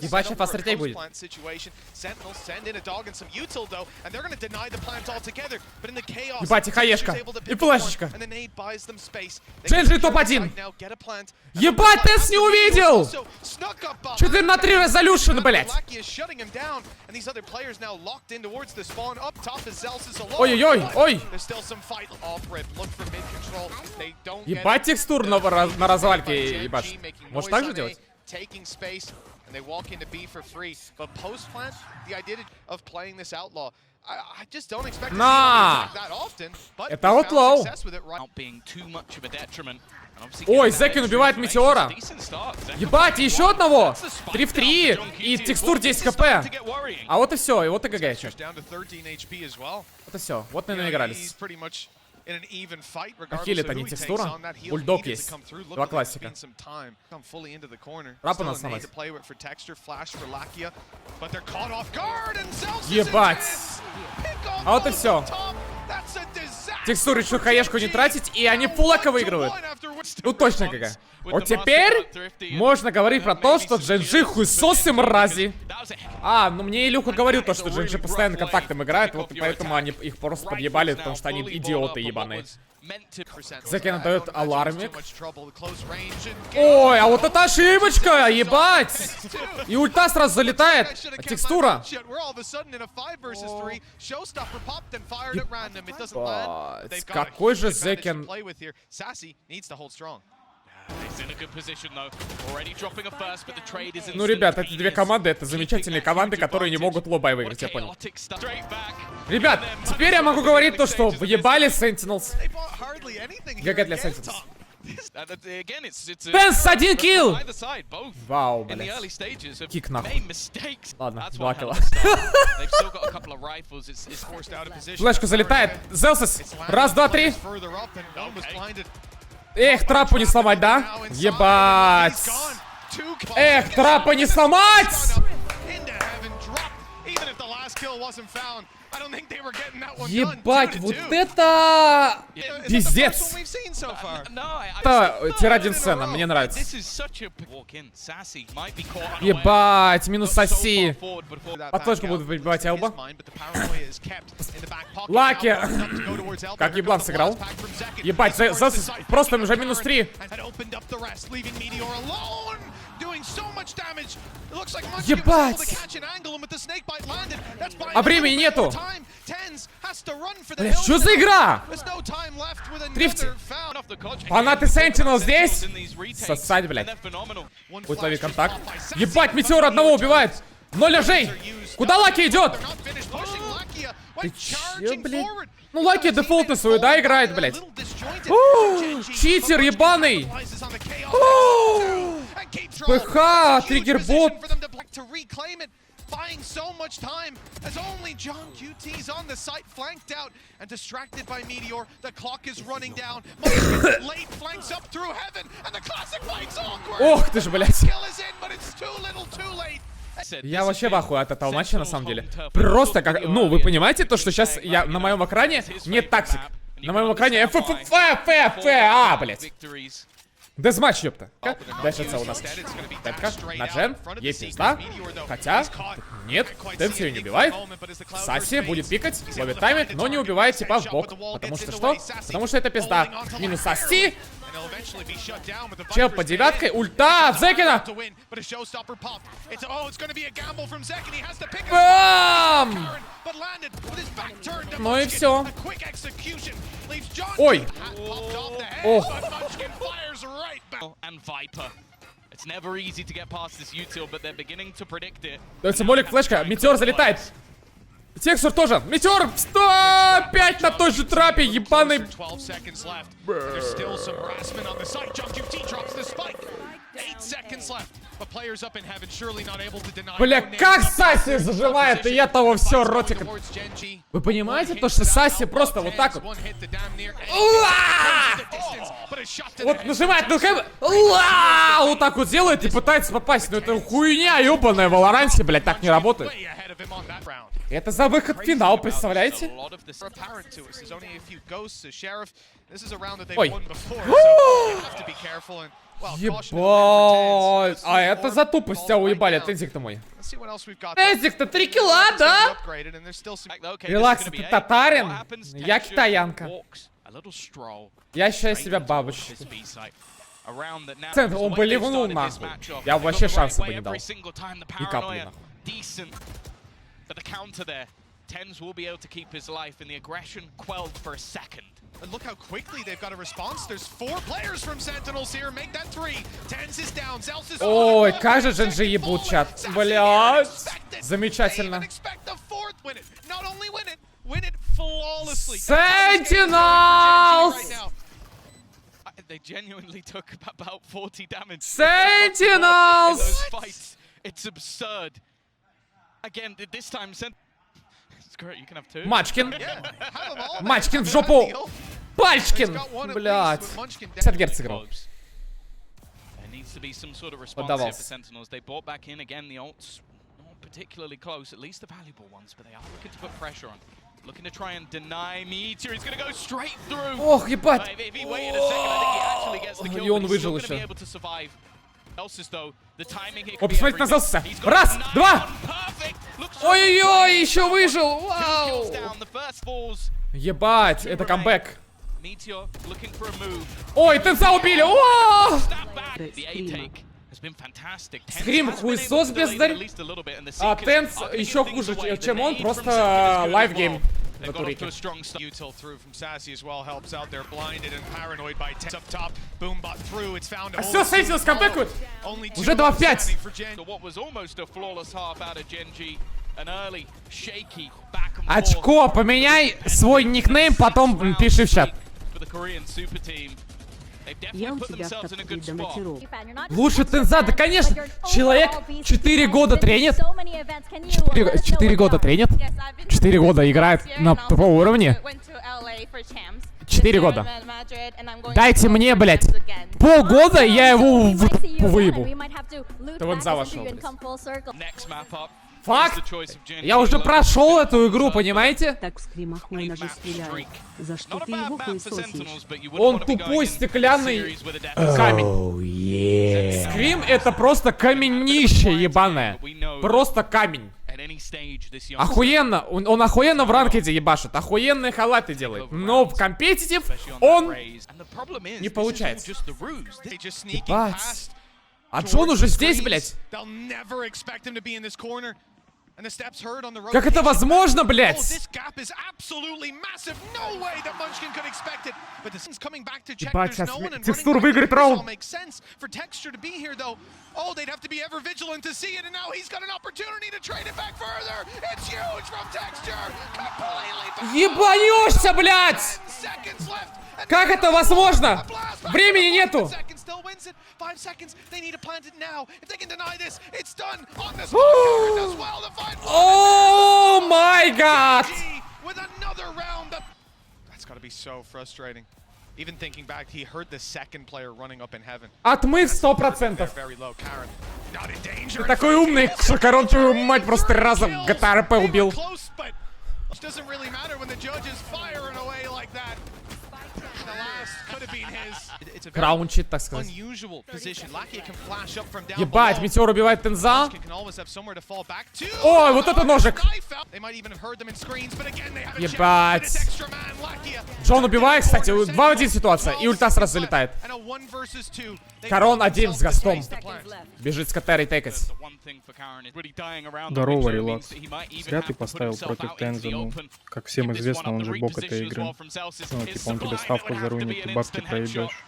Ебать, сейчас фастертей будет. Ебать, и хаешка. И флешечка. Дженджи топ-1. Ебать, тест не увидел. 4 на 3 резолюшн, блять. Ой-ой-ой, ой. Ебать, текстур на развальке, ебать. Может так же делать? На! Это аутлоу. Ой, Зекин убивает Метеора. Ебать, еще одного. 3 в 3. И текстур 10 хп. А вот и все, и вот и ГГ. Вот и все, вот, наверное, игрались. А хилит они текстура? Бульдог есть. 2 классика. Рап у нас сломать. Ебать. А вот и все. Текстуру еще хаешку не тратить, и они фулака выигрывают. Ну точно ГГ. Вот теперь можно говорить про то, что Дженджи хуесосы мрази. А, ну мне Илюха говорил то, что Дженджи постоянно контактом играет, вот и поэтому они их просто подъебали, потому что они идиоты ебаные. Закин дает алармик. Ой, а вот это ошибочка, ебать! И ульта сразу залетает. А текстура. Ебать, какой же Закин. Ну, ребят, эти две команды, это замечательные команды, которые не могут лобай выиграть, я понял. Ребят, теперь я могу говорить то, что въебали Sentinels. ГГ для Sentinels. Пенс, 1 килл! Вау, блядь. Кик нахуй. Ладно, 2 килла. Флешка залетает. Зелсис. Раз, два, три. Эх, трапу не сломать, да? Ебать. Эх, трапу не сломать! Ебать, вот это... Пиздец. Это тир-1 сцена, мне нравится. Ебать, минус оси. Под флешку будут выбивать Элба. Лаки. Как еблан сыграл. Ебать, просто уже минус 3. Ебать! А времени нету! Блять, что за игра? Трифти. Фанаты Sentinel здесь? Сосать, блядь. Будет ловить контакт. Ебать, Метеор одного убивает! 0 ляжей! Куда Лаки идет? Ты че, блядь? Ну, Лаки дефолтно свою, да, играет, блядь. Читер ебаный! ПХ, триггербот. Buying so much time as only John QT's on the site, flanked out and distracted by Meteor. The clock is running down. Late flanks up through heaven, and the classic fight's awkward. Ох ты ж, блядь. Я вообще в ахуе от этого матча, на самом деле. Просто как, ну, вы понимаете то, что сейчас я на моем экране нет тактик. На моем экране блядь. Дезматч, ёпта. Дальше это у нас Тепка на Джен. Есть пизда. Хотя, нет, Тепс ее не убивает. Саси будет пикать, ловит тайминг, но не убивает типа в бок. Потому что что? Потому что это пизда. Минус Асти. Чел под девяткой. Ульта от Зекина. Бам! Ну и все. Ой. Ох. Дается молик, флешка. Метеор залетает. Текстур тоже. Метеор 105 на той же трапе, ебаный. Бля, как Саси зажимает, и я того все, ротик. Вы понимаете то, что Саси просто вот так вот. Вот нажимает, ну как вот так вот делает и пытается попасть. Ну это хуйня ебаная в Валоранте, блядь, так не работает. Это за выход в финал, представляете? Ой. Ебать. А это за тупость тебя уебали, Тензик-то мой. Тензик-то 3 килла, да? Релакс, ты татарин? Я китаянка. Я считаю себя бабочкой. Он бы ливнул нахуй. Я вообще шанса бы не дал. Ни капли нахуй. Tens will be able to keep his life and the aggression quelled for a second. And look how quickly they've got a response. There's 4 players from Sentinels here. Make that 3. Tens is down. Zels is Ой, как же Джинджи ебут чат. Блядь. Замечательно. Sentinels! They genuinely took about 40 damage. Sentinels! It's absurd. Again, this time Мачкин. Мачкин в жопу. Пальчкин. Блядь. 50 Гц сыграл. Поддавался. Ох, ебать. И он выжил еще. О, посмотрите на Зелса. Раз, два. Ой-ой-ой, еще выжил. Вау. Ебать, это камбэк. Ой, Тенса убили. О! Скрим хуесос бездарь. А Тенс еще хуже, чем он, просто лайфгейм. А все, Сейсилс камбэкует. Уже 2-5. Очко, поменяй свой никнейм, потом пиши в чат. Я у тебя в топ-3 до матеров. Лучше Тенза, да конечно. Человек 4 года тренит. 4 года тренит. 4 года играет на про-уровне. 4 года. Дайте мне, блядь, полгода, я его выебу. Тенза вошел. Факт. Я уже прошел эту игру, понимаете? Так в скримах хуйно же стреляет. За что ты его хуесосишь? Он тупой стеклянный камень. Скрим это просто каменище ебаное. Просто камень. Охуенно. Он охуенно в ранкеде ебашит. Охуенные халаты делает. Но в компетитив он не получается. Ебать. А Джон уже здесь, блядь. Как это возможно, блядь? Ебать, сейчас текстур выиграет раунд. Ебанешься, блядь! Как это возможно? Времени нету. О май гад! Отмыв 100%. Ты такой умный, что корон твою мать просто 3 раза в ГТРП убил. Краунчит, так сказать. Ебать, Метеор убивает Тенза. Ой, вот это ножик. Ебать. Джон убивает, кстати, 2 в 1 ситуация. И ульта сразу залетает. Корон 1 с гастом. Бежит с КТР и тейкать. Здорово, Релакс. Зря ты поставил против Тенза, ну, как всем известно, он же бог этой игры. Ну, типа, он тебе ставку заруинит, ты бабки проебешь.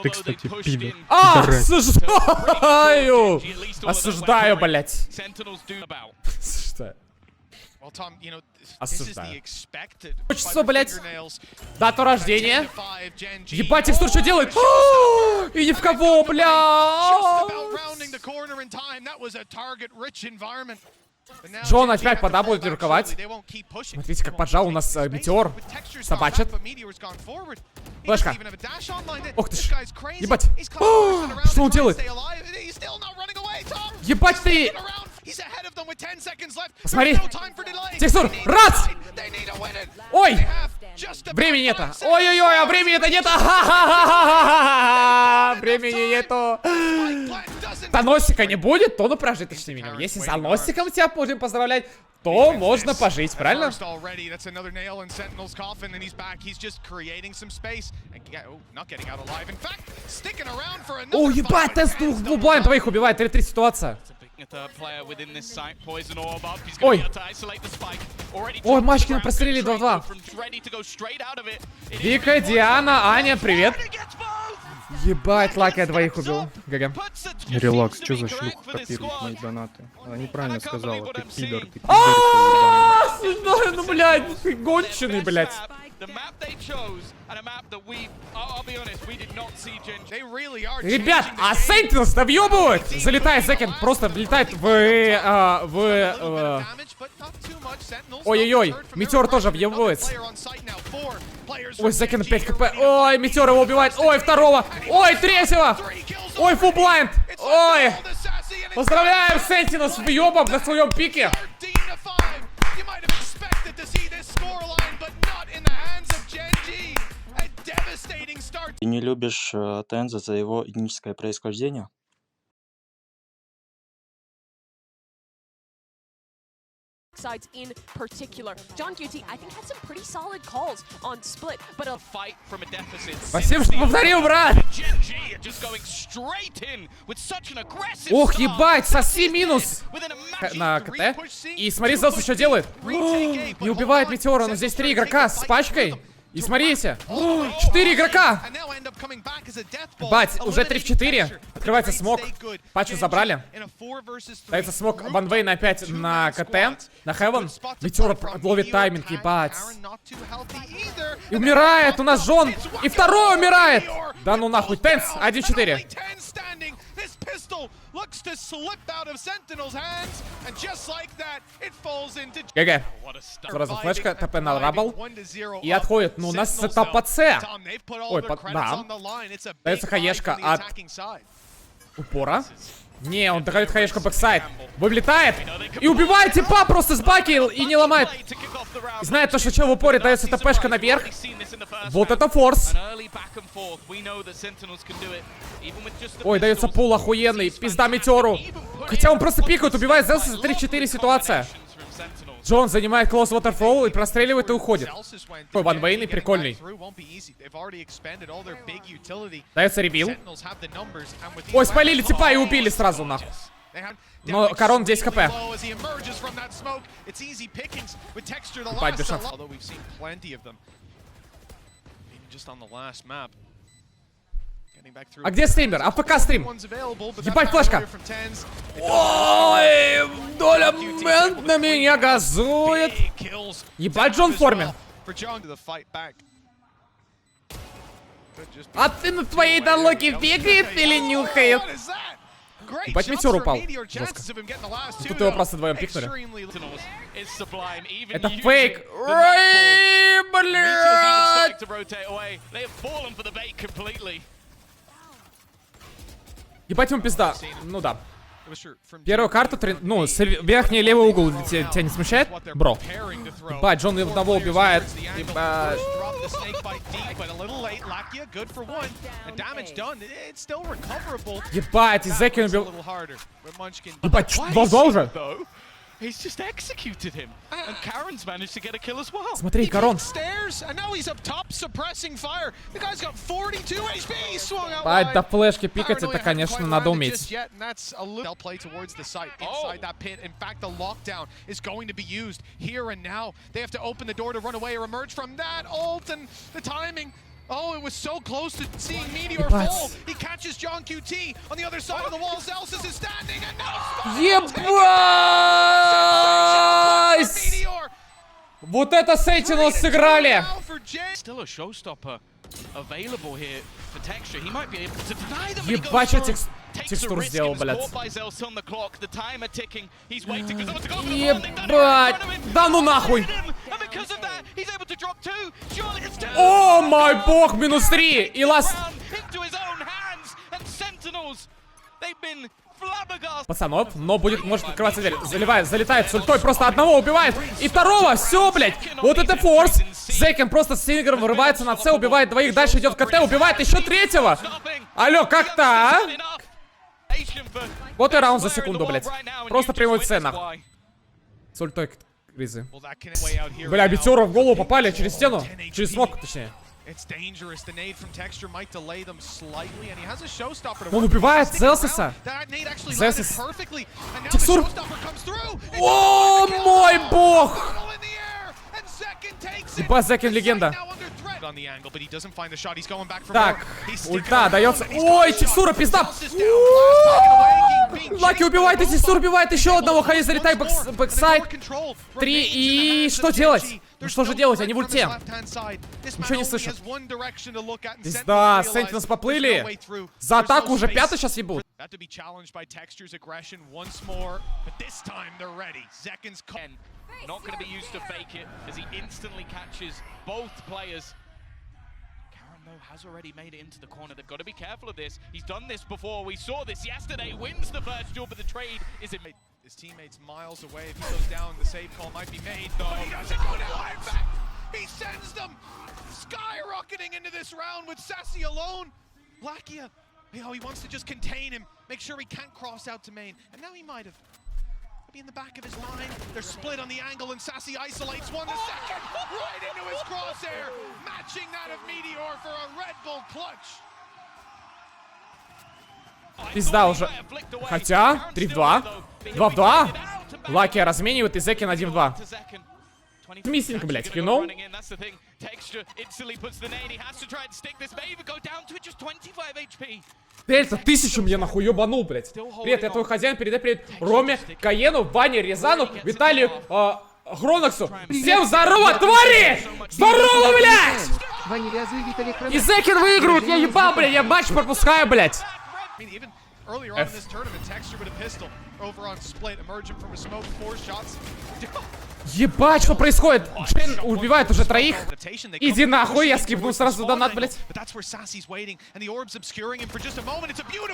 Ты, кстати, пидор. Осуждаю! Осуждаю, блять. Осуждаю. Хочется, блять, дату рождения. Ебать, текстур что делает? И ни в кого, бля. Джон опять пода будет лирковать. Смотрите, как поджал у нас Метеор. Собачит. Флешка. Ох ты ж. Ебать. Что он делает? Ебать ты. Посмотри. Текстур. Раз! Ой! Времени нету. Ой-ой-ой, а времени-то нету. Времени нету. За носика не будет, то ну прожиточный минимум. Если за носиком тебя будем поздравлять, то можно пожить, правильно? О, ебать, тест двублайн двоих убивает, 3-3 ситуация. Ой. Ой, Мачкина прострелили 2-2. Вика, Диана, Аня, привет. Ебать, Лаки я двоих убил. ГГ. Релакс, что за шлюха копирует мои донаты? Она неправильно сказала, ты пидор, ты пидор. Ну, блядь, ты гонченый, блядь. Ребят, а Sentinels-то въебывают! Залетает Зекин, просто влетает в... Ой-ой-ой, Метеор тоже въебывается. Ой, Зекин 5 хп. Ой, Метеор его убивает. Ой, второго. Ой, третьего. Ой, фулблайнд. Ой. Поздравляем Sentinels с въебом на своем пике. Ты не любишь Тенза за его этническое происхождение? Sides in particular. John QT, I think, had some pretty solid calls on split, but a fight from a deficit. Спасибо, что повторил, брат. Ох, ебать, соси минус на КТ. И смотри, Зелс что делает. Не убивает Метеора, но здесь 3 игрока с пачкой. И смотрите, 4 игрока. Бать, уже 3 в 4. Открывается смог. Пачку забрали. Дается смог ванвей на 5 на КТ. На Хевен. Метеор ловит тайминг, ебать. И умирает у нас Джон. И второй умирает. Да ну нахуй, Тенс, 1-4. ГГ. Сразу флешка, ТП на Рабл. И отходит. Ну, у нас сетап по С. Ой, да. Дается хаешка от упора. Не, он доходит хаешка бэксайд. Вылетает. И убивает типа просто с баки и не ломает. Знает то, что чел в упоре, дается ТПшка наверх. Вот это форс. Ой, дается пул охуенный. Пизда Метеору. Хотя он просто пикает, убивает Зелса за 3-4 ситуация. Джон занимает клоус waterfall и простреливает и уходит. Ой, ванвейный, прикольный. Дается ребил. Ой, спалили типа и убили сразу нахуй. Но Корон 10 хп. Ебать, без шансов. А где стример? АФК стрим. Ебать, флешка. Ой, доля момент на меня газует. Ебать, Джон в форме. А ты на твоей дороге бегает или нюхает? Ебать, Метеор упал. Жестко. Тут его просто вдвоем пикнули. Это фейк. Ой, блядь. Ебать ему пизда. Ну да. Первую карту, ну, верхний левый угол тебя не смущает? Бро. Ебать, Джон одного убивает. Ебать. Ебать, и Зеки убил. Ебать, 2-2 уже? Смотри, Корон. Бать, до флешки пикать, это, конечно, надо уметь. Oh, it was so close to seeing Meteor fall. He catches John QT on the other side of the wall. Zelsis is standing and now... Ебать! Вот это Sentinels сыграли! Ебать, что текстур сделал, блядь. Ебать! Да ну нахуй! О мой бог, минус 3! И ласт... Пацанов, но будет, может открываться дверь. Заливает, залетает с ультой, просто одного убивает. И второго, все, блядь. Вот это форс. Зекин просто с Сингером вырывается на С, убивает двоих. Дальше идет КТ, убивает еще третьего. Алло, как-то, а? Вот и раунд за секунду, блядь. Просто прямой С, нахуй. С ультой Кризы. Бля, битеру в голову попали через стену. Через смог, точнее. Он убивает Зелсиса. Зелсис. Текстур. О, мой бог! Ебать, Зекин легенда. Так, ульта дается. Ой, текстура, пизда. Лаки убивает, и текстура убивает еще одного. Хари залетает бэксайд. 3 и что делать? Ну что же делать? Они в ульте. Ничего не слышат. Пизда, Сентинелс поплыли. За атаку уже пятый сейчас ебут. Not going to be used to fake it as he instantly catches both players. Karan, though, has already made it into the corner. They've got to be careful of this. He's done this before. We saw this yesterday. Wins the first duel, but the trade is in. His teammates miles away. If he goes down, the save call might be made. But he doesn't go down. In fact, he sends them skyrocketing into this round with Sassy alone. Lakia, you know, he wants to just contain him, make sure he can't cross out to main. And now he might have. Be in the back of his line. They're split on the angle, and Sassy isolates one to second, right into his crosshair, matching that of Meteor for a Red Bull clutch. Пизда уже. Хотя, 3 в 2. 2 в 2. Лаки разменивает, и Зекин 1 в 2. Миссинг, блядь, кинул. Дельта, 1000 мне нахуй ебанул, блядь. Привет, я твой хозяин, передай привет Роме, Каену, Ване, Рязану, Виталию, Гроноксу. Всем здорово, твари! Здорово, блядь! И Зекин выигрывает, я ебал, блядь, я матч пропускаю, блядь. Ебать, что происходит? Джейн убивает уже троих. Иди нахуй, я скипнул сразу донат, блядь.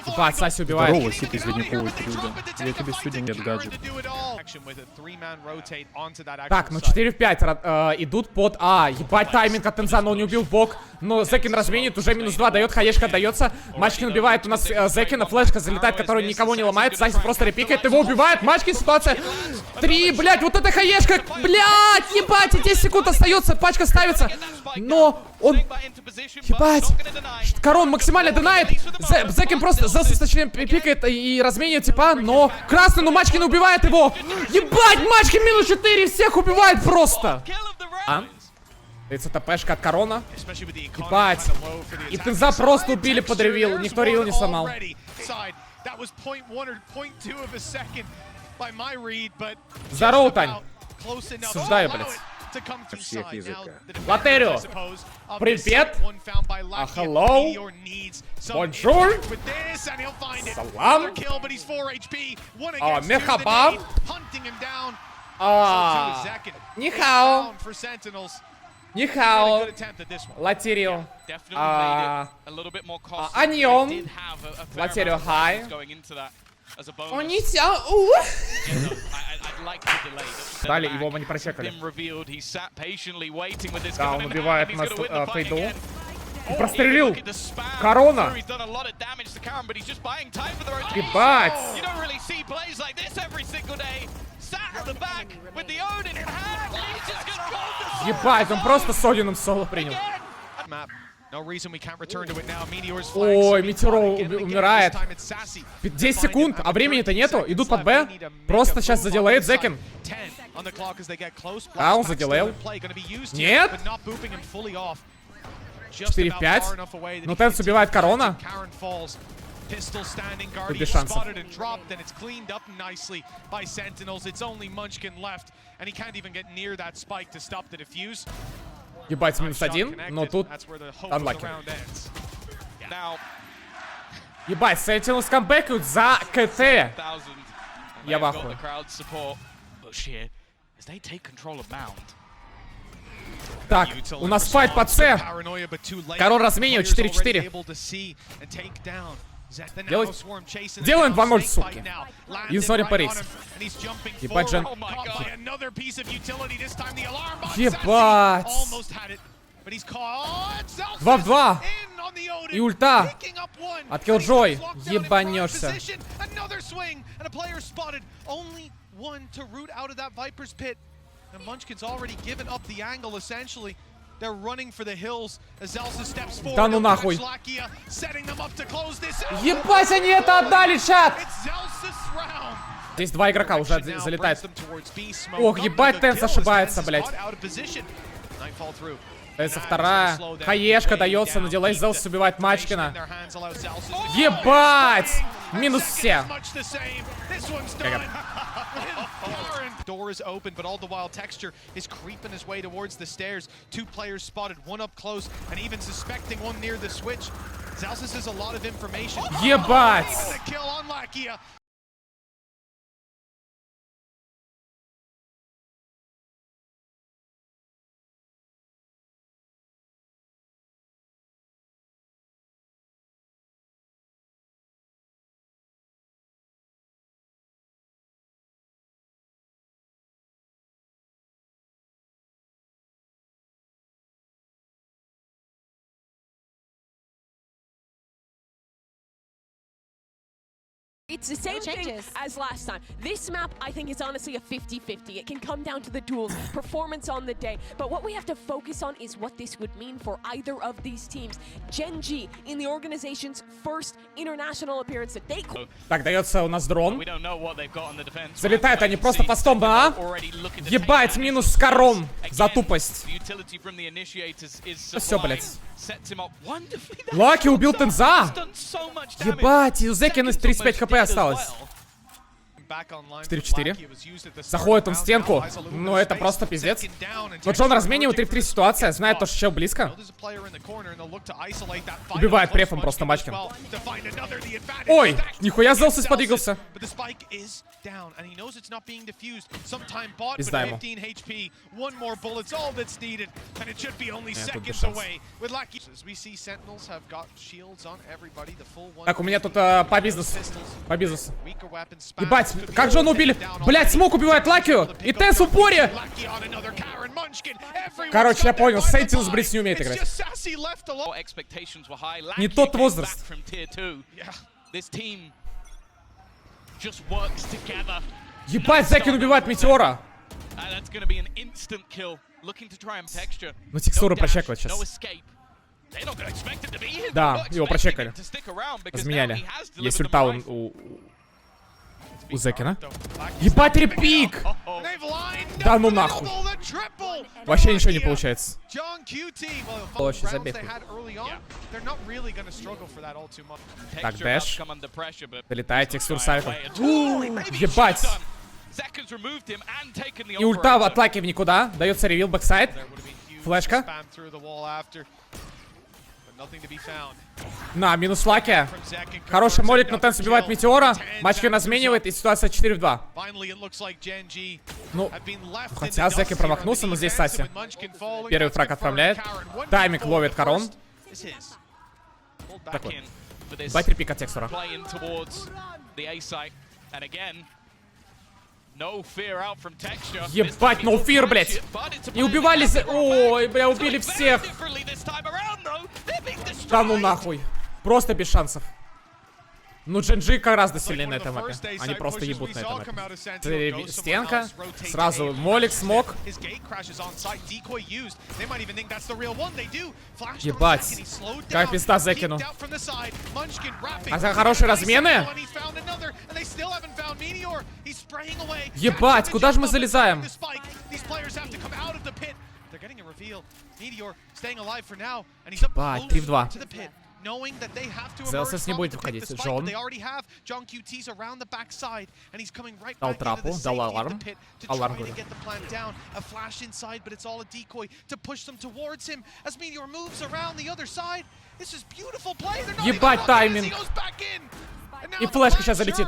Ебать, Саси убивает. Здорово, сик из ледниковой трюда. Я тебе сегодня нет гаджет. Так, ну 4 в 5 идут под А. Ебать, тайминг от Тензана, он не убил в бок. Но Зекин разменит, уже минус 2 дает, хаешка дается. Мачкин убивает у нас Зекина, флешка залетает, которая никого не ломает. Саси просто репикает, его убивает. Мачкин, ситуация 3, блядь, вот эта хаешка. Блядь, ебать, и 10 секунд остается, пачка ставится. Но он... Ебать. Корон максимально донает. Зекин просто точнее пикает и разменивает типа, но... Красный, но Мачкин убивает его. Ебать, Мачкин минус 4, всех убивает просто. А? Это ТПшка от Корона. Ебать. И Тенза просто убили под ревил. Никто ревил не сломал. Здорово, Тань. Осуждаю, блядь. Всех языка. Латерио. Привет. Hello. Бонжур. Салам. Мерхаба. Нихао. Нихао. Латерио. Аньон. Латерио, хай. Далее его мы не прочекали. Да, он убивает нас фейду. И прострелил Корона. Ебать. Ебать, он просто с Одином соло принял. Ой, Метеоро умирает. 10 секунд, а времени-то нету. Идут под Б. Просто сейчас заделает Зекин. А, он заделейл. Нет. 4 в 5. Но Тенс убивает Корона. Тут без шансов. Ебать, минус 1, но тут анлаки. Ебать, Sentinels камбэкают за КТ. Я в ахуе. Так, у нас файт под С. Король разменивает 4-4. Делаем 2-0, суки. И смотрим по рейсу. Ебать, Джен. Ебать. 2 в 2. И ульта. От Killjoy. Ебанешься. They're running for the hills as Zelsa steps forward. Да ну нахуй. Ебать, они это отдали, чат! Здесь 2 игрока уже залетает. Ох, ебать, Тенс ошибается, блядь. Дается вторая. Хаешка дается, но делай Зелс убивает Мачкина. Ебать! Минус все. Door is open, but all the while Texture is creeping his way towards the stairs. 2 players spotted, one up close, and even suspecting one near the switch. Zalsis has a lot of information. Ебать! The kill on Lakia. It's the same thing as last time. This map, I think, is honestly a 50-50. It can come down to the duels, performance on the day. But what we have to focus on is what this would mean for either of these teams. Gen G, in the organization's first international appearance that they... Так, дается у нас дрон. Залетают они просто постом, да? Ебать, минус Корон за тупость. Все, блядь. Лаки убил Тенза. Ебать, и у Зекина 35 хп осталось. 4-4. Заходит он в стенку. Ну, это просто пиздец. Но Джон разменивает 3-3 ситуация. Знает то, что чел близко. Убивает префом просто Мачкин. Ой, нихуя Зелсис подвигался. Пизда ему. Так, у меня тут по бизнесу. По бизнесу. Ебать, как же он убили? Блять, смог убивает Лакию. И Тенс в упоре. Короче, я понял, Сентинс, блядь, не умеет играть. Не тот возраст. Ебать, Зекин убивает Метеора. Ну, текстуры прочекают сейчас. Да, его прочекали. Разменяли. Есть ульта у Зекина. Ебать, репик! Да ну нахуй. Вообще ничего не получается. Очень забег. Так, дэш. Долетает текстур сайтом. Ебать! И ульта в атаке в никуда. Дается ревил бэксайд. Флешка. На, минус Лаки. Хороший молик, но Тенс убивает Метеора. Мачкин разменивает, и ситуация 4 в 2. Ну, хотя Зеки промахнулся, но здесь Саси. Первый фраг отправляет. Таймик ловит Корон. Такой. Бать репик от Текстура. Ебать, no fear, блять. И убивали... Ой, бля, убили всех. Да ну нахуй. Просто без шансов. Ну, Дженджи гораздо сильнее на этом мапе. Они просто ебут на этом мапе. Стенка. Сразу молик, смог. Ебать. Как пизда Зекину. А хорошие размены? Ебать, куда же мы залезаем? Ебать, 3 в 2. Зелсис не будет выходить. Джон. Дал трапу, дал аларм. Аларм, говорю. Ебать, тайминг. И флешка сейчас залетит.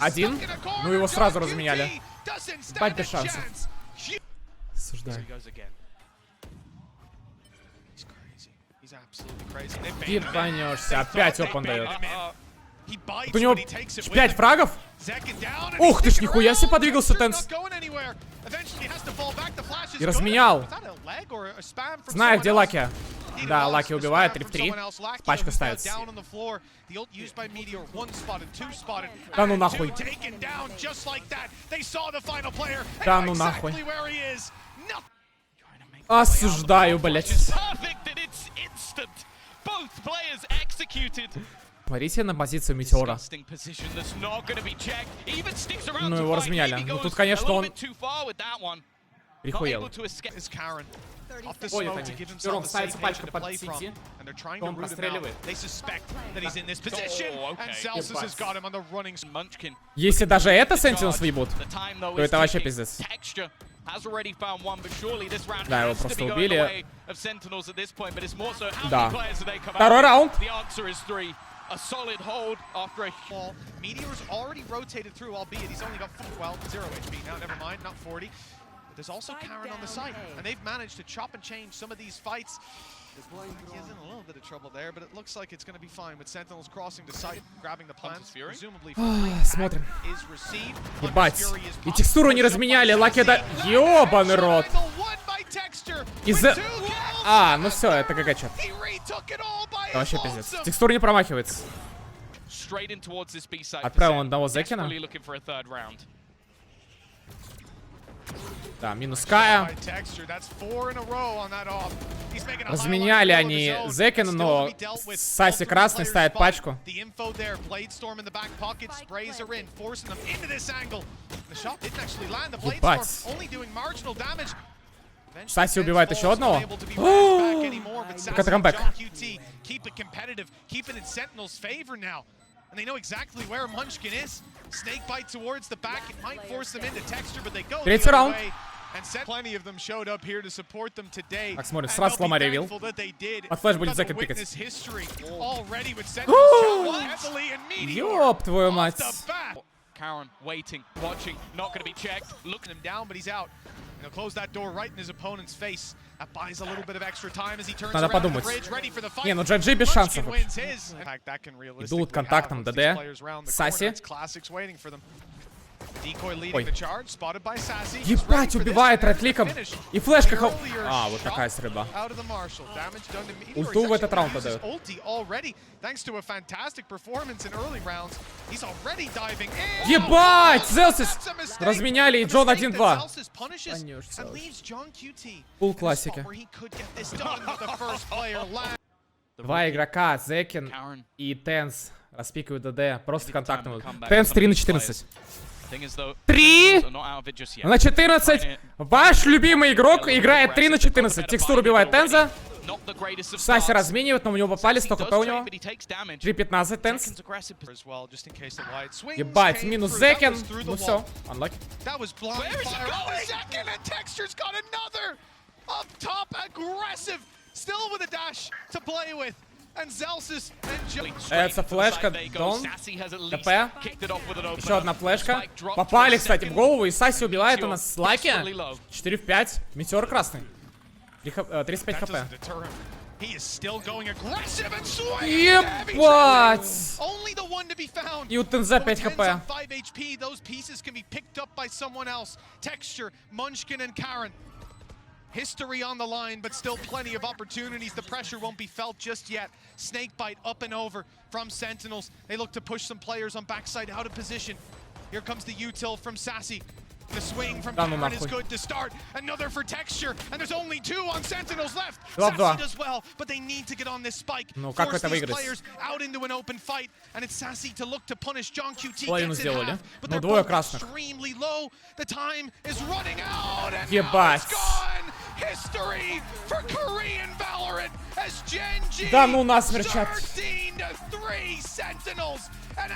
Один. Ну его сразу разменяли. Ебать, без шансов. Осуждаю. Ебанешься, опять опан дает. Вот у него 5 фрагов? Ух ты ж, нихуя себе подвигался Тенс. И разменял. Знаю, где Лаки. Да, Лаки убивает, 3 в 3. Пачка ставится. Да ну нахуй. Да ну нахуй. Осуждаю, блять. Смотрите на позицию Метеора. Ну его разменяли. Ну тут, конечно, он прихуел. Ой, это не. Пером ставится пачка под Сити. Он простреливает. Если даже это Sentinels въебут, то это вообще пиздец. Да, его просто убили. Да. Второй раунд. A solid hold after a fall. Meteor's already rotated through, albeit he's only got, well, 0 HP now, never mind, not 40. But there's also Karen on the side, and they've managed to chop and change some of these fights. He is in a little bit of trouble there, but it looks like it's going to be fine with Sentinels crossing the site, grabbing the plants. Presumably, смотрим. Ебать. И текстуру не разменяли, Лаки да... Ёбаный рот. Из-за... А, ну все, это ГГ-чат. Это вообще пиздец. Текстура не промахивается. Отправил одного Зекина. Да, минус Кая. Разменяли они Зекина, но Саси красный ставит пачку. Ебать. Саси убивает еще одного. Так это камбэк. And they know exactly where Munchkin is. Snake bite towards the back. It might force them into texture, but they go the other way. And plenty of them showed up here to support them today. Так, смотрим, сразу сломай ревил. Под флэш будет Зекин пикать. Ёб твою мать. Karen waiting, watching, not going to be checked. Looking him down, but he's out. He'll close that door right in his opponent's face. That buys a little bit of extra time as he turns Надо around the подумать. bridge, ready for the fight. Не, ну GG без шансов. Идут контактом ДД. Саси. Ой. Ебать, убивает райтликом. И флешка хау... А, вот такая стрельба. Ульту в этот раунд дает. Ебать! Зелсис! Разменяли, и Джон 1-2. Пул классики. Два игрока, Зекин и Тенс, распикивают ДД. Просто контактом. Тенс 3 на 14. 3 на 14. Ваш любимый игрок играет 3 на 14. Текстур убивает Тенза. Саси разменивает, но у него попали, столько ХП у него. 3-15 Тенс. Ебать, минус Зекин. Ну все, unlucky. Это флешка, Дон, ТП. Еще одна флешка. Попали, кстати, в голову. И Саси убивает у нас Лаки. 4 в 5. Метеор красный. 35 хп. Ебать! И у Тенза 5 хп. History on the line, but still plenty of opportunities. The pressure won't be felt just yet. Snakebite up and over from Sentinels. They look to push some players on backside out of position. Here comes the util from Sassy. The swing from Karen is good to start. Another for texture, and there's only 2 on Sentinels left. Sassy does well, but they need to get on this spike. Force these players out into an open fight, and it's Sassy to look to punish John QT. Gets it half, but they're both extremely low. The time is running out, and now it's gone. History for Korean Valorant as Gen G 13-3 Sentinels.